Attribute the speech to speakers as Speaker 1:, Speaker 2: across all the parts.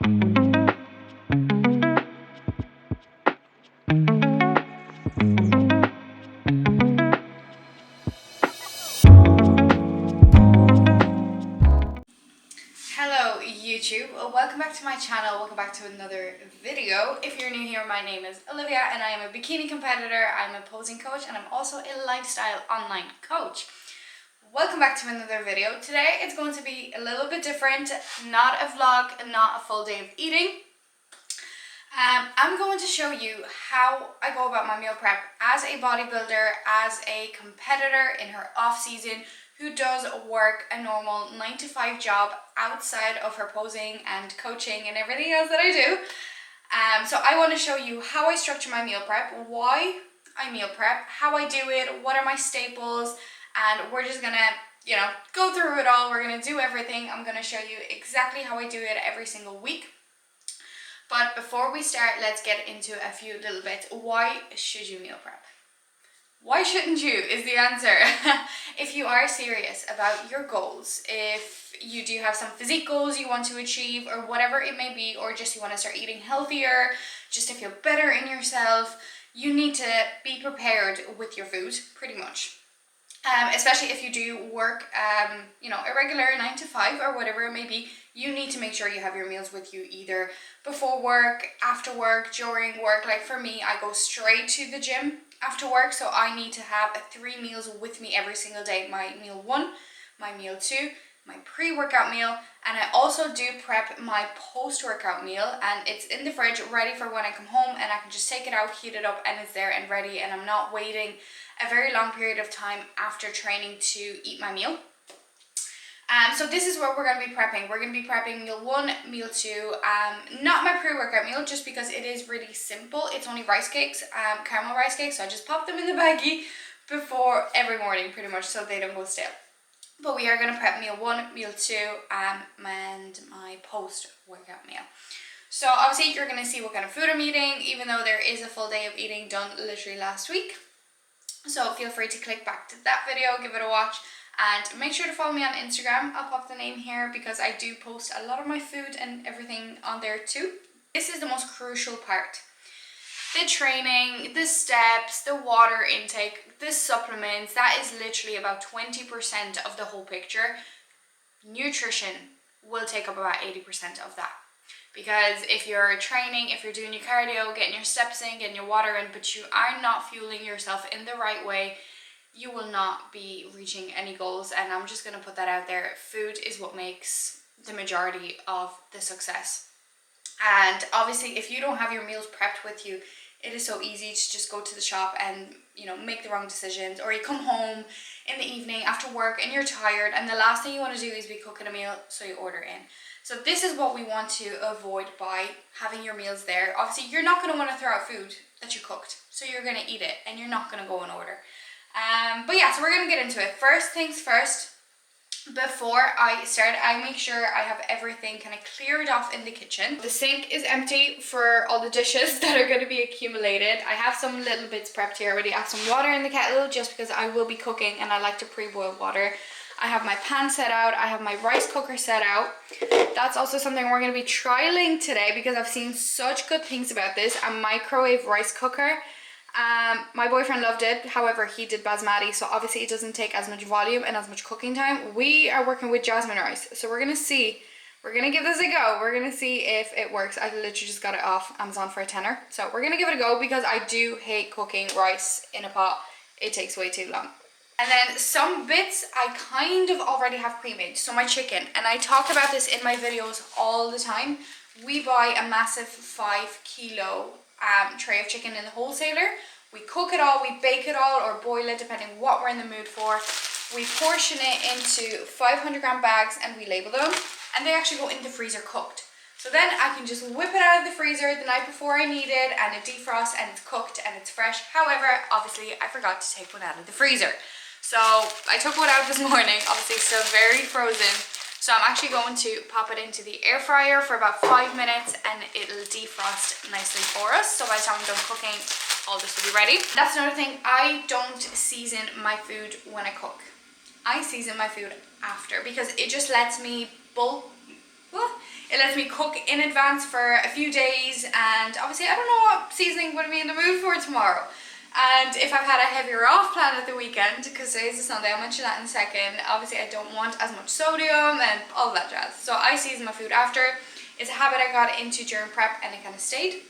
Speaker 1: Hello YouTube, welcome back to my channel, welcome back to another video. If you're new here, my name is Olivia and I am a bikini competitor, I'm a posing coach, and I'm also a lifestyle online coach. Welcome back to another video. Today it's going to be a little bit different, not a vlog, not a full day of eating. I'm going to show you how I go about my meal prep as a bodybuilder, as a competitor in her off season, who does work a normal 9-to-5 job outside of her posing and coaching and everything else that I do. So I want to show you how I structure my meal prep, why I meal prep, how I do it, what are my staples, and we're just gonna, go through it all. We're gonna do everything. I'm gonna show you exactly how I do it every single week. But before we start, let's get into a few little bits. Why should you meal prep? Why shouldn't you is the answer. If you are serious about your goals, if you do have some physique goals you want to achieve or whatever it may be, or just you want to start eating healthier, just to feel better in yourself, you need to be prepared with your food pretty much. Especially if you do work, a regular 9-to-5 or whatever it may be, you need to make sure you have your meals with you either before work, after work, during work. Like for me, I go straight to the gym after work, so I need to have 3 meals with me every single day. My meal 1, my meal 2, my pre-workout meal, and I also do prep my post-workout meal, and it's in the fridge ready for when I come home, and I can just take it out, heat it up, and it's there and ready, and I'm not waiting a very long period of time after training to eat my meal. So this is what we're going to be prepping. We're going to be prepping meal 1, meal 2, not my pre-workout meal just because it is really simple. It's only rice cakes, caramel rice cakes, so I just pop them in the baggie before every morning pretty much so they don't go stale. But we are going to prep meal 1, meal 2, and my post-workout meal. So obviously you're going to see what kind of food I'm eating, even though there is a full day of eating done literally last week. So feel free to click back to that video, give it a watch, and make sure to follow me on Instagram. I'll pop the name here because I do post a lot of my food and everything on there too. This is the most crucial part. The training, the steps, the water intake, the supplements, that is literally about 20% of the whole picture. Nutrition will take up about 80% of that. Because if you're training, if you're doing your cardio, getting your steps in, getting your water in, but you are not fueling yourself in the right way, you will not be reaching any goals. And I'm just going to put that out there. Food is what makes the majority of the success. And obviously, if you don't have your meals prepped with you, it is so easy to just go to the shop and, make the wrong decisions. Or you come home in the evening after work and you're tired, and the last thing you want to do is be cooking a meal, so you order in. So this is what we want to avoid by having your meals there. Obviously, you're not going to want to throw out food that you cooked, so you're going to eat it and you're not going to go in order. But yeah, so we're going to get into it. First things first, before I start, I make sure I have everything kind of cleared off in the kitchen. The sink is empty for all the dishes that are going to be accumulated. I have some little bits prepped here already. I have some water in the kettle just because I will be cooking and I like to pre-boil water. I have my pan set out. I have my rice cooker set out. That's also something we're going to be trialing today because I've seen such good things about this. A microwave rice cooker. My boyfriend loved it. However, he did basmati, so obviously it doesn't take as much volume and as much cooking time. We are working with jasmine rice, so we're going to see. We're going to give this a go. We're going to see if it works. I literally just got it off Amazon for a tenner. So we're going to give it a go because I do hate cooking rice in a pot. It takes way too long. And then some bits I kind of already have pre-made. So my chicken, and I talk about this in my videos all the time. We buy a massive 5 kilo tray of chicken in the wholesaler. We cook it all, we bake it all, or boil it depending what we're in the mood for. We portion it into 500 gram bags and we label them, and they actually go in the freezer cooked. So then I can just whip it out of the freezer the night before I need it, and it defrosts and it's cooked and it's fresh. However, obviously I forgot to take one out of the freezer. So I took one out this morning, obviously still very frozen. So I'm actually going to pop it into the air fryer for about 5 minutes and it'll defrost nicely for us. So by the time I'm done cooking, all this will be ready. That's another thing, I don't season my food when I cook. I season my food after because it just lets me It lets me cook in advance for a few days, and obviously I don't know what seasoning I'm going to be in the mood for tomorrow. And if I've had a heavier off plan at the weekend, because today's a Sunday, I'll mention that in a second, obviously I don't want as much sodium and all that jazz. So I season my food after. It's a habit I got into during prep and it kind of stayed.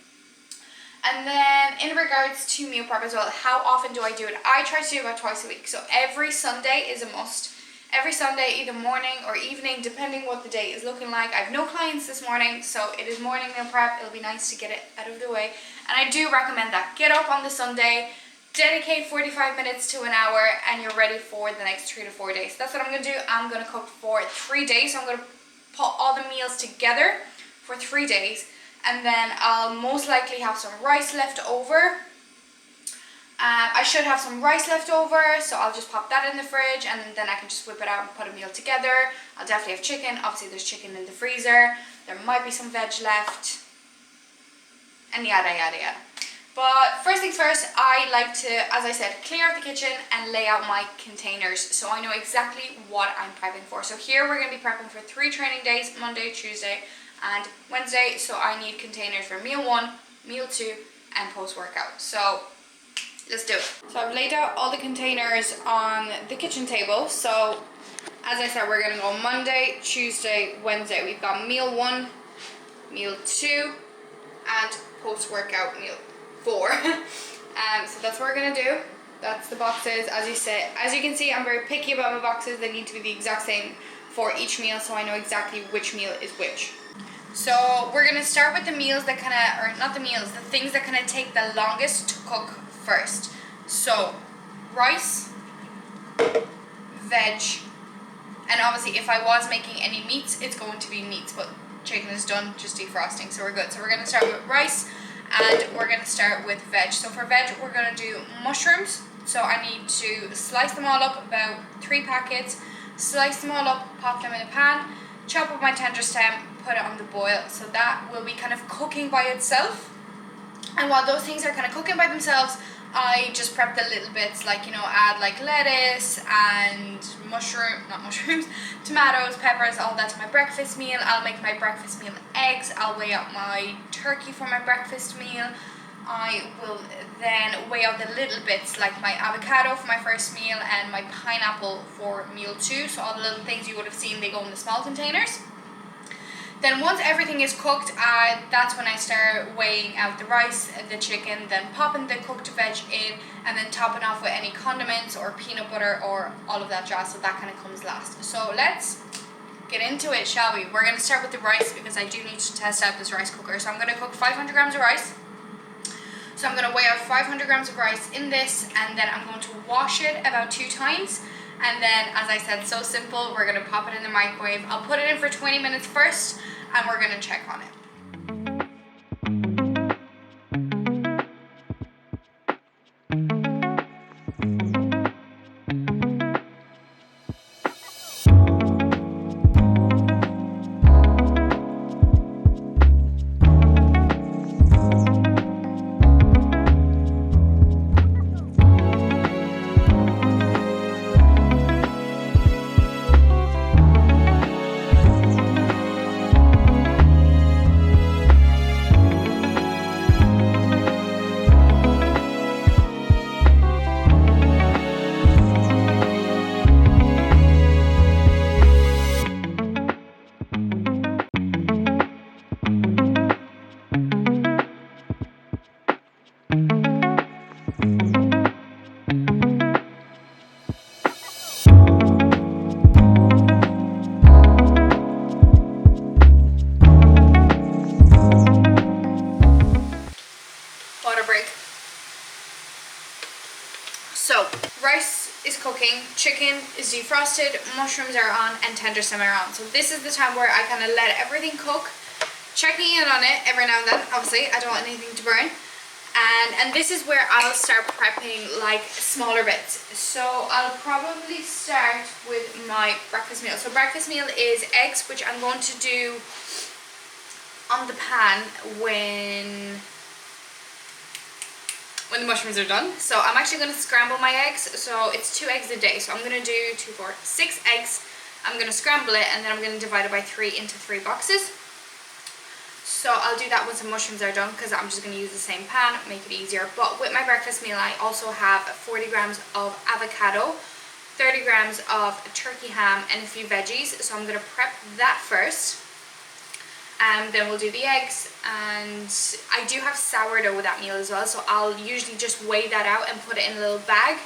Speaker 1: And then in regards to meal prep as well, how often do I do it? I try to do it about twice a week. So every Sunday is a must. Every Sunday, either morning or evening, depending what the day is looking like. I have no clients this morning, so it is morning meal prep. It'll be nice to get it out of the way. And I do recommend that. Get up on the Sunday, dedicate 45 minutes to an hour, and you're ready for the next 3 to 4 days. That's what I'm going to do. I'm going to cook for 3 days. So I'm going to put all the meals together for 3 days. And then I'll most likely have some rice left over. I should have some rice left over, so I'll just pop that in the fridge and then I can just whip it out and put a meal together. I'll definitely have chicken. Obviously there's chicken in the freezer. There might be some veg left. And yada yada yada. But first things first, I like to, as I said, clear out the kitchen and lay out my containers so I know exactly what I'm prepping for. So here we're going to be prepping for 3 training days, Monday, Tuesday and Wednesday. So I need containers for meal 1, meal 2 and post-workout. So let's do it. So I've laid out all the containers on the kitchen table. So as I said, we're going to go Monday, Tuesday, Wednesday. We've got meal 1, meal 2 and post-workout meal 4. So that's what we're going to do. That's the boxes. As you can see, I'm very picky about my boxes. They need to be the exact same for each meal so I know exactly which meal is which. So we're going to start with the meals that kind of, or not the meals, the things that kind of take the longest to cook first. So rice, veg, and obviously if I was making any meats, it's going to be meats, but chicken is done, just defrosting, so we're good. So we're going to start with rice and we're going to start with veg. So for veg, we're going to do mushrooms. So I need to slice them all up, about 3 packets, slice them all up, pop them in a pan, chop up my tender stem, put it on the boil. So that will be kind of cooking by itself. And while those things are kind of cooking by themselves, I just prep the little bits, like, you know, add like lettuce and tomatoes, peppers, all that to my breakfast meal. I'll make my breakfast meal eggs. I'll weigh out my turkey for my breakfast meal. I will then weigh out the little bits, like my avocado for my first meal and my pineapple for meal 2. So all the little things you would have seen, they go in the small containers. Then once everything is cooked, that's when I start weighing out the rice, the chicken, then popping the cooked veg in, and then topping off with any condiments or peanut butter or all of that jazz. So that kind of comes last. So let's get into it, shall we? We're going to start with the rice because I do need to test out this rice cooker. So I'm going to cook 500 grams of rice. So I'm going to weigh out 500 grams of rice in this, and then I'm going to wash it about 2 times. And then, as I said, so simple, we're going to pop it in the microwave. I'll put it in for 20 minutes first, and we're going to check on it. So, rice is cooking, chicken is defrosted, mushrooms are on, and tender stem are on. So this is the time where I kind of let everything cook, checking in on it every now and then. Obviously, I don't want anything to burn. And this is where I'll start prepping like smaller bits. So I'll probably start with my breakfast meal. So breakfast meal is eggs, which I'm going to do on the pan when the mushrooms are done. So I'm actually going to scramble my eggs. So it's 2 eggs a day. So I'm going to do 2, 4, 6 eggs. I'm going to scramble it, and then I'm going to divide it by 3 into 3 boxes. So I'll do that once the mushrooms are done because I'm just going to use the same pan, make it easier. But with my breakfast meal, I also have 40 grams of avocado, 30 grams of turkey ham, and a few veggies. So I'm going to prep that first. Then we'll do the eggs, and I do have sourdough with that meal as well, so I'll usually just weigh that out and put it in a little bag.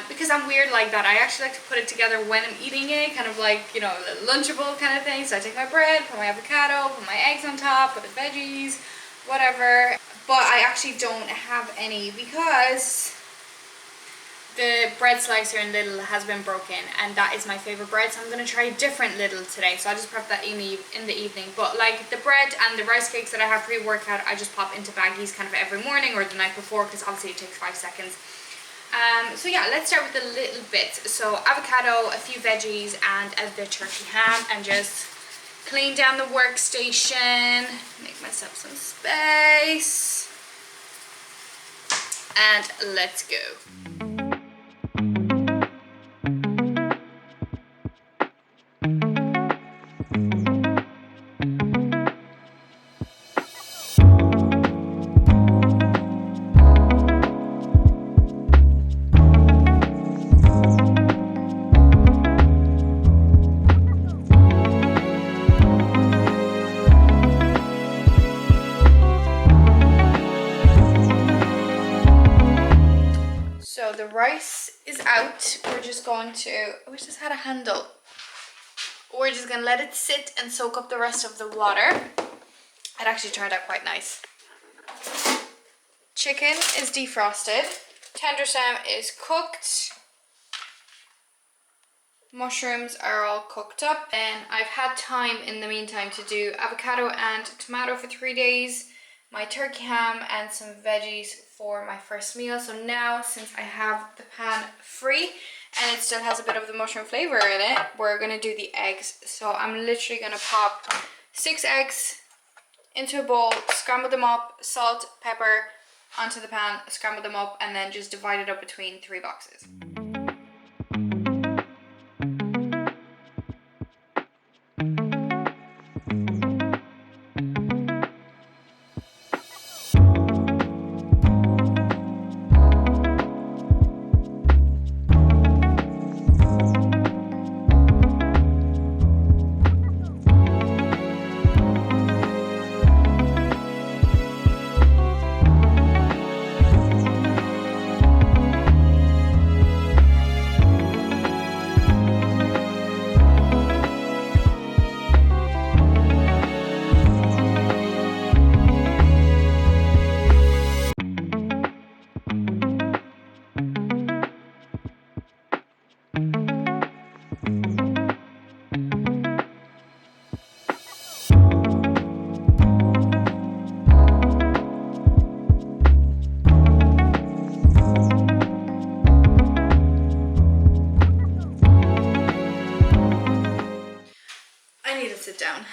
Speaker 1: Because I'm weird like that, I actually like to put it together when I'm eating it, kind of like, you know, a Lunchable kind of thing. So I take my bread, put my avocado, put my eggs on top, put the veggies, whatever. But I actually don't have any because the bread slicer in Lidl has been broken, and that is my favorite bread, so I'm going to try a different Lidl today. So I'll just prep that in the evening. But like the bread and the rice cakes that I have pre-workout, I just pop into baggies kind of every morning or the night before, because obviously it takes 5 seconds. So yeah, let's start with the little bits. So avocado, a few veggies, and the turkey ham, and just clean down the workstation, make myself some space, and let's go. So the rice is out. We're just going to, I wish this had a handle. We're just going to let it sit and soak up the rest of the water. It actually turned out quite nice. Chicken is defrosted. Tender stem is cooked. Mushrooms are all cooked up. And I've had time in the meantime to do avocado and tomato for 3 days, my turkey ham, and some veggies for my first meal. So now, since I have the pan free and it still has a bit of the mushroom flavor in it, we're gonna do the eggs. So I'm literally gonna pop 6 eggs into a bowl, scramble them up, salt, pepper onto the pan, scramble them up, and then just divide it up between 3 boxes.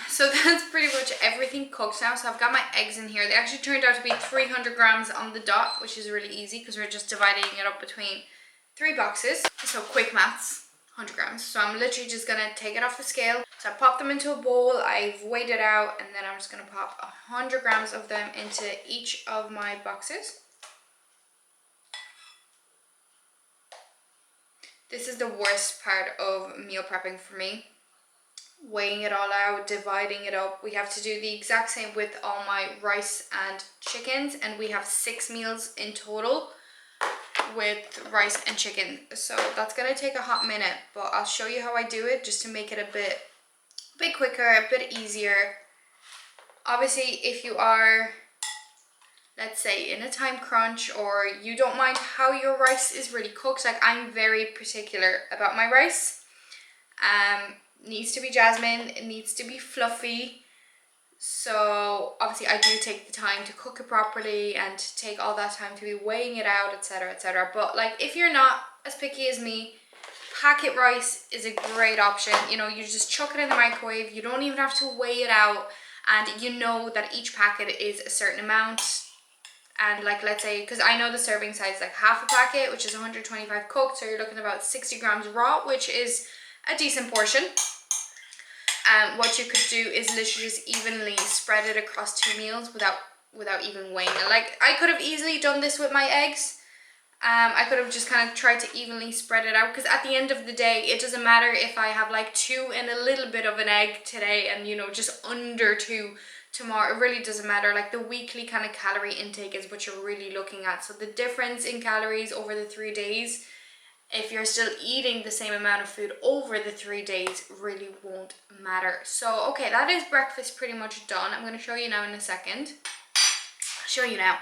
Speaker 1: So that's pretty much everything cooked now. So I've got my eggs in here. They actually turned out to be 300 grams on the dot, which is really easy because we're just dividing it up between 3 boxes. So quick maths, 100 grams. So I'm literally just gonna take it off the scale. So I pop them into a bowl, I've weighed it out, and then I'm just gonna pop 100 grams of them into each of my boxes. This is the worst part of meal prepping for me. Weighing it all out, dividing it up. We have to do the exact same with all my rice and chickens, and we have 6 meals in total with rice and chicken. So that's gonna take a hot minute, but I'll show you how I do it just to make it a bit quicker, a bit easier. Obviously, if you are, let's say, in a time crunch, or you don't mind how your rice is really cooked, like I'm very particular about my rice. Needs to be jasmine, it needs to be fluffy. So obviously I do take the time to cook it properly and take all that time to be weighing it out, etc, etc. But like, if you're not as picky as me, packet rice is a great option. You know, you just chuck it in the microwave, you don't even have to weigh it out, and you know that each packet is a certain amount. And like, let's say, because I know the serving size is like half a packet, which is 125 cooked, so you're looking at about 60 grams raw, which is a decent portion. what you could do is literally just evenly spread it across 2 meals without even weighing it. Like, I could have easily done this with my eggs. I could have just kind of tried to evenly spread it out, because at the end of the day, it doesn't matter if I have like 2 and a little bit of an egg today and, you know, just under 2 tomorrow. It really doesn't matter. Like, the weekly kind of calorie intake is what you're really looking at. So the difference in calories over the 3 days, if you're still eating the same amount of food over the 3 days, really won't matter. So, okay, that is breakfast pretty much done. I'm going to show you now in a second. Show you now.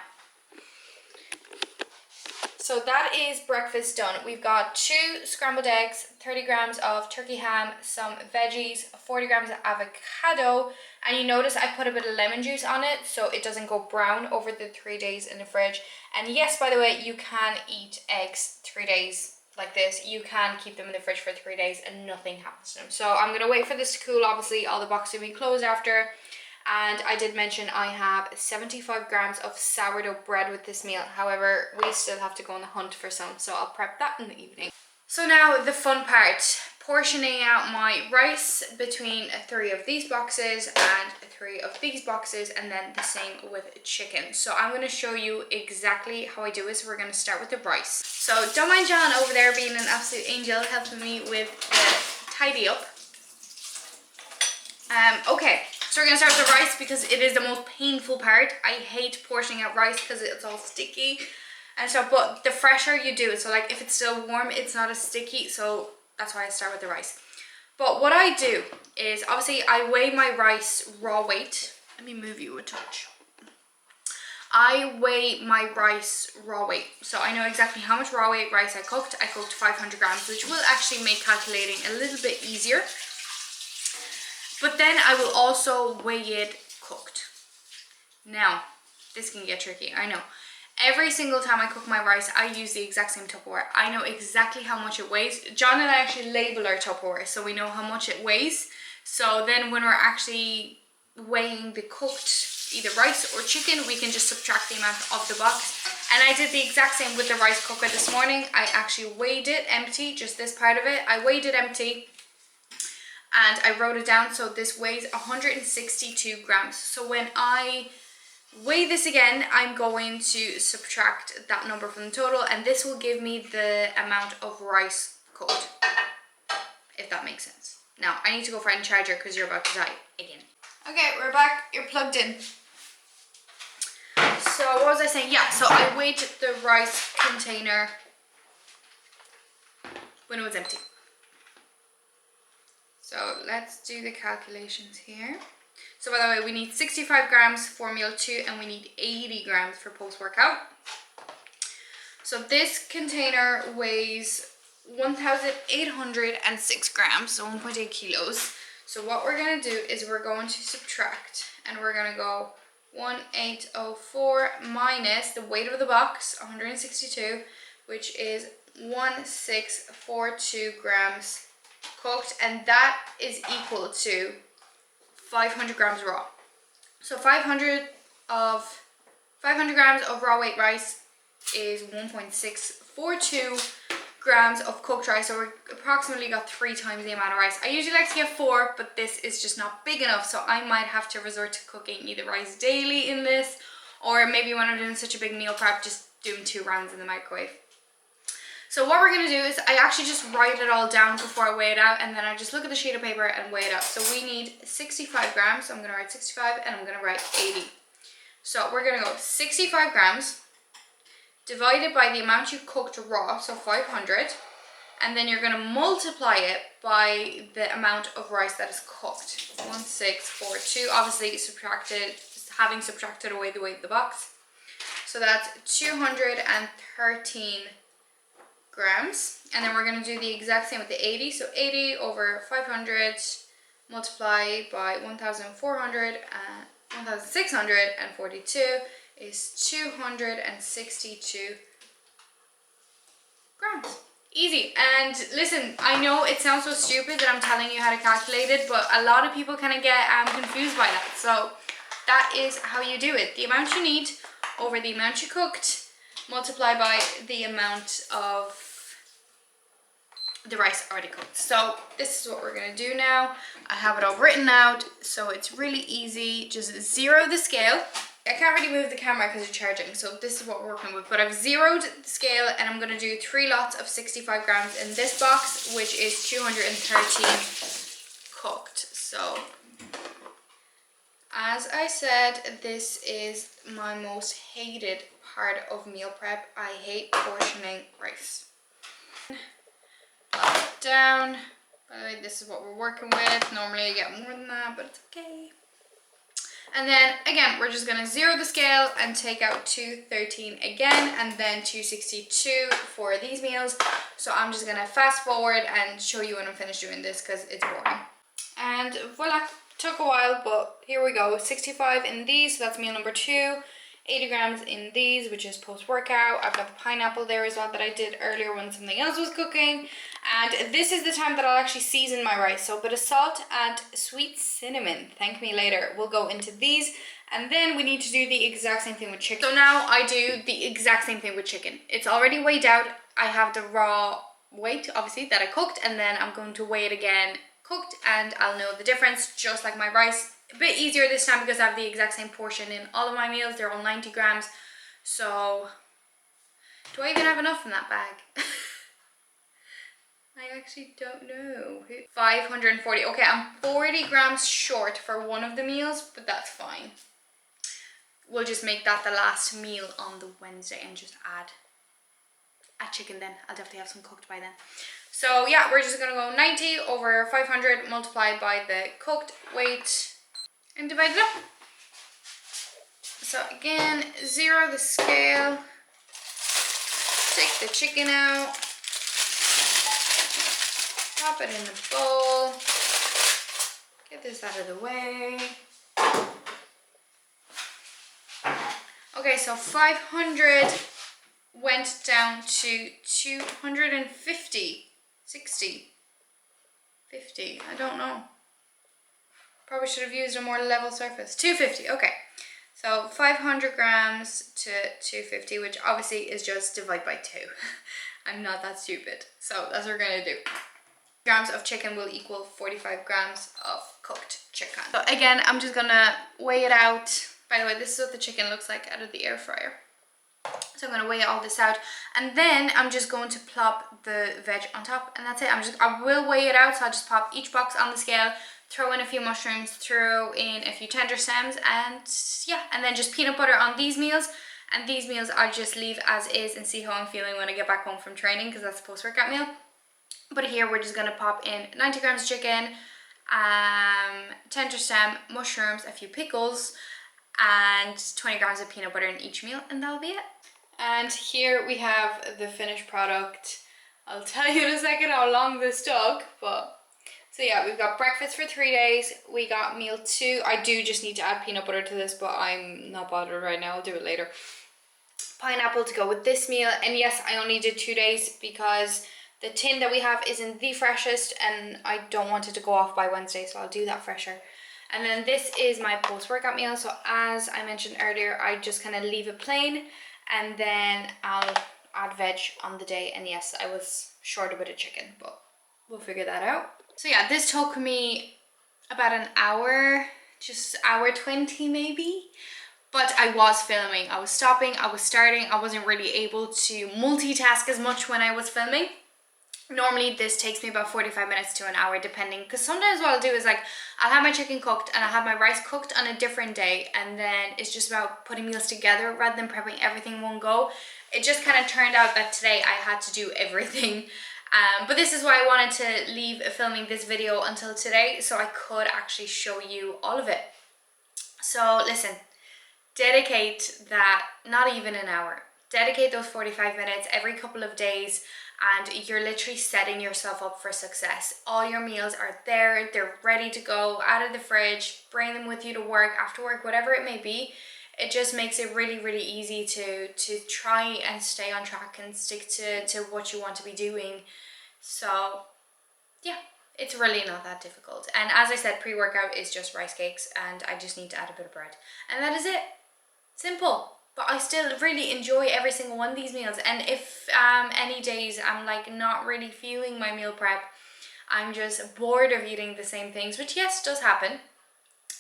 Speaker 1: So that is breakfast done. We've got 2 scrambled eggs, 30 grams of turkey ham, some veggies, 40 grams of avocado, and you notice I put a bit of lemon juice on it so it doesn't go brown over the 3 days in the fridge. And yes, by the way, you can eat eggs 3 days like this. You can keep them in the fridge for 3 days and nothing happens to them. So I'm going to wait for this to cool. Obviously, all the boxes will be closed after. And I did mention I have 75 grams of sourdough bread with this meal. However, we still have to go on the hunt for some, so I'll prep that in the evening. So now the fun part, portioning out my rice between 3 of these boxes and 3 of these boxes, and then the same with chicken. So I'm going to show you exactly how I do it. So we're going to start with the rice. So don't mind John over there being an absolute angel helping me with the tidy up. Okay. So we're going to start with the rice because it is the most painful part. I hate portioning out rice because it's all sticky and stuff, but the fresher you do it, so like if it's still warm, it's not as sticky, so that's why I start with the rice. But what I do is, obviously I weigh my rice raw weight. Let me move you a touch. I weigh my rice raw weight, so I know exactly how much raw weight rice I cooked. I cooked 500 grams, which will actually make calculating a little bit easier. But then I will also weigh it cooked. Now, this can get tricky, I know. Every single time I cook my rice, I use the exact same Tupperware. I know exactly how much it weighs. John and I actually label our Tupperware so we know how much it weighs. So then when we're actually weighing the cooked, either rice or chicken, we can just subtract the amount of the box. And I did the exact same with the rice cooker this morning. I actually weighed it empty, just this part of it. I weighed it empty. And I wrote it down, so this weighs 162 grams. So when I weigh this again, I'm going to subtract that number from the total, and this will give me the amount of rice cooked, if that makes sense. Now, I need to go find a charger because you're about to die again. Okay, we're back. You're plugged in. So what was I saying? Yeah, so I weighed the rice container when it was empty. So let's do the calculations here. So by the way, we need 65 grams for meal 2 and we need 80 grams for post-workout. So this container weighs 1,806 grams, so 1.8 kilos. So what we're going to do is we're going to subtract, and we're going to go 1,804 minus the weight of the box, 162, which is 1,642 grams cooked, and that is equal to 500 grams raw. So 500 grams of raw weight rice is 1.642 grams of cooked rice, so we approximately got 3 times the amount of rice. I usually like to get 4, but this is just not big enough, so I might have to resort to cooking either rice daily in this, or maybe when I'm doing such a big meal prep, just doing 2 rounds in the microwave. So what we're going to do is I actually just write it all down before I weigh it out, and then I just look at the sheet of paper and weigh it out. So we need 65 grams, so I'm going to write 65 and I'm going to write 80. So we're going to go 65 grams divided by the amount you cooked raw, so 500, and then you're going to multiply it by the amount of rice that is cooked, 1,642, obviously having subtracted away the weight of the box. So that's 213 grams, and then we're going to do the exact same with the 80. So 80 over 500 multiplied by 1,642 is 262 grams. Easy. And listen, I know it sounds so stupid that I'm telling you how to calculate it, but a lot of people kind of get confused by that. So that is how you do it. The amount you need over the amount you cooked, multiply by the amount of the rice already cooked. So this is what we're gonna do now. I have it all written out, so it's really easy. Just zero the scale. I can't really move the camera because it's charging, so this is what we're working with. But I've zeroed the scale, and I'm gonna do 3 lots of 65 grams in this box, which is 230 cooked. So as I said, this is my most hated part of meal prep. I hate portioning rice. Plop it down. By the way, this is what we're working with. Normally I get more than that, but it's okay. And then again, we're just gonna zero the scale and take out 213 again, and then 262 for these meals. So I'm just gonna fast forward and show you when I'm finished doing this because it's boring. And voila, took a while, but here we go. 65 in these, so that's meal number 2. 80 grams in these, which is post-workout. I've got the pineapple there as well that I did earlier when something else was cooking. And this is the time that I'll actually season my rice. So a bit of salt and sweet cinnamon, thank me later, will go into these. And then we need to do the exact same thing with chicken. So now I do the exact same thing with chicken. It's already weighed out. I have the raw weight, obviously, that I cooked, and then I'm going to weigh it again cooked, and I'll know the difference, just like my rice. A bit easier this time because I have the exact same portion in all of my meals. They're all 90 grams. So do I even have enough in that bag? I actually don't know. 540. Okay, I'm 40 grams short for one of the meals, but that's fine. We'll just make that the last meal on the Wednesday and just add chicken then. I'll definitely have some cooked by then. So yeah, we're just gonna go 90 over 500 multiplied by the cooked weight and divide it up. So again, zero the scale, take the chicken out, pop it in the bowl, get this out of the way. Okay, so 500 went down to 250, 60, 50, I don't know. Probably should have used a more level surface. 250, okay. So 500 grams to 250, which obviously is just divide by 2. I'm not that stupid. So that's what we're gonna do. Grams of chicken will equal 45 grams of cooked chicken. So again, I'm just gonna weigh it out. By the way, this is what the chicken looks like out of the air fryer. So I'm going to weigh all this out, and then I'm just going to plop the veg on top, and that's it. I will weigh it out, so I'll just pop each box on the scale, throw in a few mushrooms, throw in a few tender stems, and yeah, and then just peanut butter on these meals. And these meals I'll just leave as is and see how I'm feeling when I get back home from training, because that's a post-workout meal. But here we're just going to pop in 90 grams of chicken, tender stem, mushrooms, a few pickles, and 20 grams of peanut butter in each meal, and that'll be it. And here we have the finished product. I'll tell you in a second how long this took, but so yeah, we've got breakfast for 3 days. We got meal 2. I do just need to add peanut butter to this, but I'm not bothered right now. I'll do it later. Pineapple to go with this meal, and yes, I only did 2 days because the tin that we have isn't the freshest, and I don't want it to go off by Wednesday, so I'll do that fresher. And then this is my post-workout meal. So as I mentioned earlier, I just kind of leave it plain, and then I'll add veg on the day. And yes, I was short a bit of chicken, but we'll figure that out. So yeah, this took me about an hour, just hour 20 maybe. But I was filming, I was stopping, I was starting. I wasn't really able to multitask as much when I was filming. Normally this takes me about 45 minutes to an hour depending, because sometimes what I'll do is like I'll have my chicken cooked and I'll have my rice cooked on a different day, and then it's just about putting meals together rather than prepping everything in one go. It just kind of turned out that today I had to do everything, but this is why I wanted to leave filming this video until today, so I could actually show you all of it. So listen, dedicate that, not even an hour, dedicate those 45 minutes every couple of days, and you're literally setting yourself up for success. All your meals are there, they're ready to go out of the fridge, bring them with you to work, after work, whatever it may be. It just makes it really, really easy to try and stay on track and stick to what you want to be doing. So yeah, it's really not that difficult. And as I said, pre-workout is just rice cakes, and I just need to add a bit of bread. And that is it. Simple. but I still really enjoy every single one of these meals. And if any days I'm like not really feeling my meal prep, I'm just bored of eating the same things, which yes, does happen,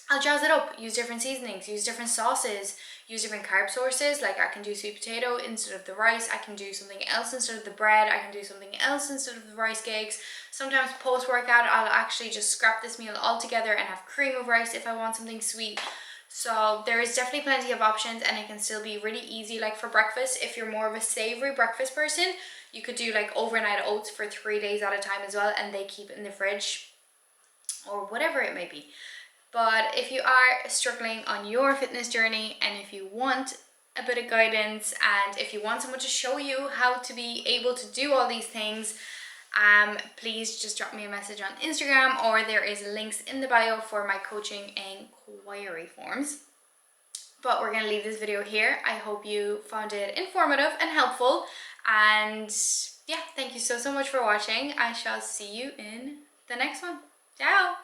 Speaker 1: I'll jazz it up, use different seasonings, use different sauces, use different carb sources. Like I can do sweet potato instead of the rice, I can do something else instead of the bread, I can do something else instead of the rice cakes. Sometimes post-workout I'll actually just scrap this meal altogether and have cream of rice if I want something sweet. So there is definitely plenty of options, and it can still be really easy. Like for breakfast, if you're more of a savory breakfast person, you could do like overnight oats for 3 days at a time as well, and they keep in the fridge or whatever it may be. But if you are struggling on your fitness journey, and if you want a bit of guidance, and if you want someone to show you how to be able to do all these things, please just drop me a message on Instagram, or there is links in the bio for my coaching inquiry forms. But we're going to leave this video here. I hope you found it informative and helpful, and yeah, thank you so much for watching. I shall see you in the next one. Ciao.